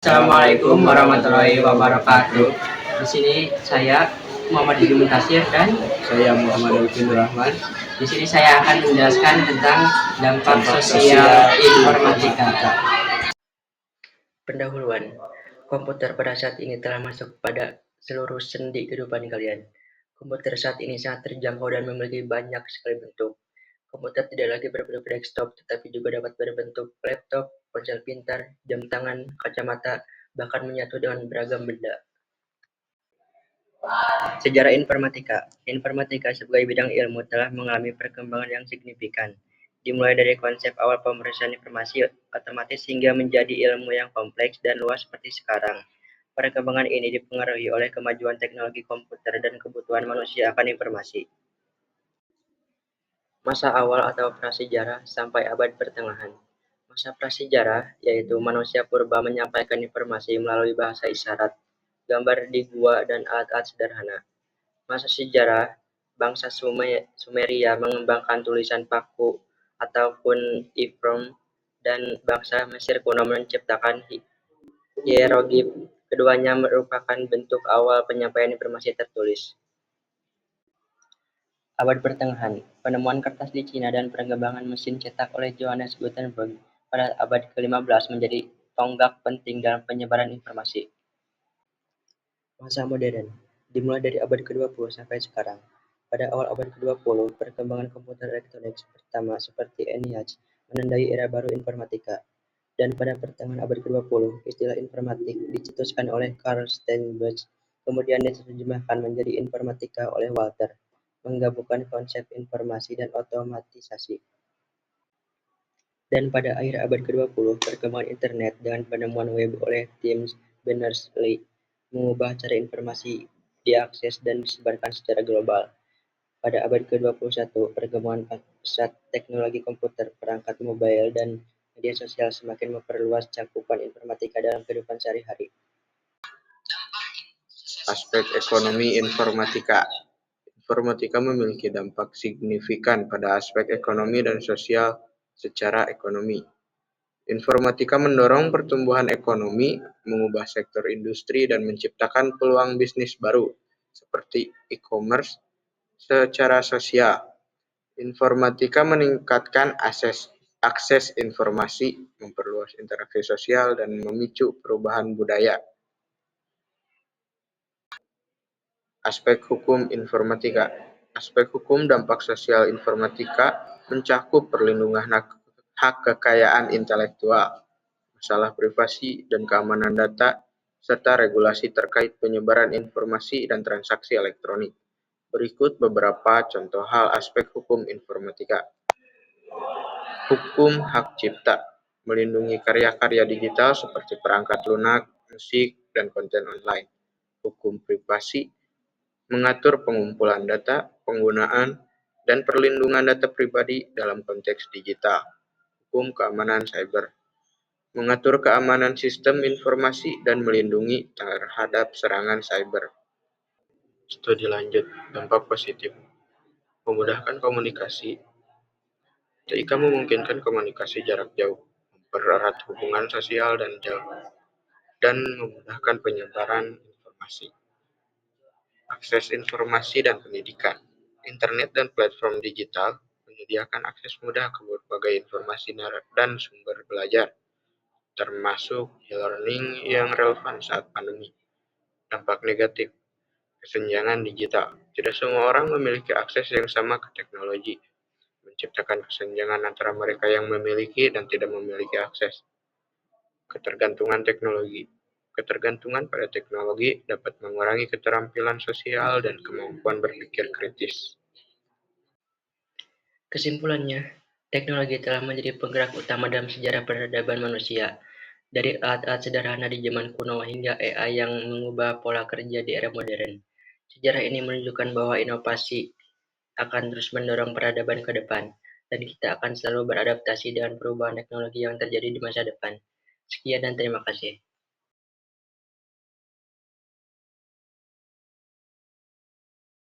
Assalamualaikum warahmatullahi wabarakatuh. Di sini saya Muhammad Didi Muntasir dan Saya Muhammad Alvin Rahman. di sini saya akan menjelaskan tentang dampak sosial informatika. Pendahuluan, komputer pada saat ini telah masuk pada seluruh sendi kehidupan kalian. Komputer saat ini sangat terjangkau dan memiliki banyak sekali bentuk. Komputer tidak lagi berbentuk desktop, tetapi juga dapat berbentuk laptop, ponsel pintar, jam tangan, kacamata, bahkan menyatu dengan beragam benda. Sejarah informatika. Informatika sebagai bidang ilmu telah mengalami perkembangan yang signifikan, dimulai dari konsep awal pemrosesan informasi otomatis hingga menjadi ilmu yang kompleks dan luas seperti sekarang. Perkembangan ini dipengaruhi oleh kemajuan teknologi komputer dan kebutuhan manusia akan informasi. Masa awal atau prasejarah sampai abad pertengahan. Masa prasejarah yaitu manusia purba menyampaikan informasi melalui bahasa isyarat, gambar di gua, dan alat-alat sederhana. Masa sejarah, bangsa Sumeria mengembangkan tulisan paku ataupun cuneiform, dan bangsa Mesir kuno menciptakan hieroglif. Keduanya merupakan bentuk awal penyampaian informasi tertulis. Abad Pertengahan, penemuan kertas di Cina dan pengembangan mesin cetak oleh Johannes Gutenberg pada abad ke-15 menjadi tonggak penting dalam penyebaran informasi. Masa modern, dimulai dari abad ke-20 sampai sekarang. Pada awal abad ke-20, perkembangan komputer elektronik pertama seperti ENIAC menandai era baru informatika. Dan pada pertengahan abad ke-20, istilah informatik dicetuskan oleh Carl Steinberg, kemudian diterjemahkan menjadi informatika oleh Walter, menggabungkan konsep informasi dan otomatisasi. Dan pada akhir abad ke-20, perkembangan internet dengan penemuan web oleh Tim Berners-Lee mengubah cara informasi diakses dan disebarkan secara global. Pada abad ke-21, perkembangan pesat teknologi komputer, perangkat mobile, dan media sosial semakin memperluas cakupan informatika dalam kehidupan sehari-hari. Aspek ekonomi informatika. Informatika memiliki dampak signifikan pada aspek ekonomi dan sosial secara ekonomi. Informatika mendorong pertumbuhan ekonomi, mengubah sektor industri, dan menciptakan peluang bisnis baru, seperti e-commerce. Secara sosial, informatika meningkatkan akses informasi, memperluas interaksi sosial, dan memicu perubahan budaya. Aspek hukum informatika. Aspek hukum dampak sosial informatika mencakup perlindungan hak kekayaan intelektual, masalah privasi dan keamanan data, serta regulasi terkait penyebaran informasi dan transaksi elektronik. Berikut beberapa contoh hal aspek hukum informatika. Hukum hak cipta melindungi karya-karya digital seperti perangkat lunak, musik, dan konten online. Hukum privasi mengatur pengumpulan data, penggunaan, dan perlindungan data pribadi dalam konteks digital. Hukum keamanan cyber mengatur keamanan sistem informasi dan melindungi terhadap serangan cyber. Studi lanjut, dampak positif. Memudahkan komunikasi. TIK memungkinkan komunikasi jarak jauh, mempererat hubungan sosial dan memudahkan penyebaran informasi. Akses informasi dan pendidikan. Internet dan platform digital menyediakan akses mudah ke berbagai informasi dan sumber belajar, termasuk e-learning yang relevan saat pandemi. Dampak negatif, kesenjangan digital. Tidak semua orang memiliki akses yang sama ke teknologi, menciptakan kesenjangan antara mereka yang memiliki dan tidak memiliki akses. Ketergantungan teknologi. Ketergantungan pada teknologi dapat mengurangi keterampilan sosial dan kemampuan berpikir kritis. Kesimpulannya, teknologi telah menjadi penggerak utama dalam sejarah peradaban manusia. Dari alat-alat sederhana di zaman kuno hingga AI yang mengubah pola kerja di era modern. Sejarah ini menunjukkan bahwa inovasi akan terus mendorong peradaban ke depan, dan kita akan selalu beradaptasi dengan perubahan teknologi yang terjadi di masa depan. Sekian dan terima kasih.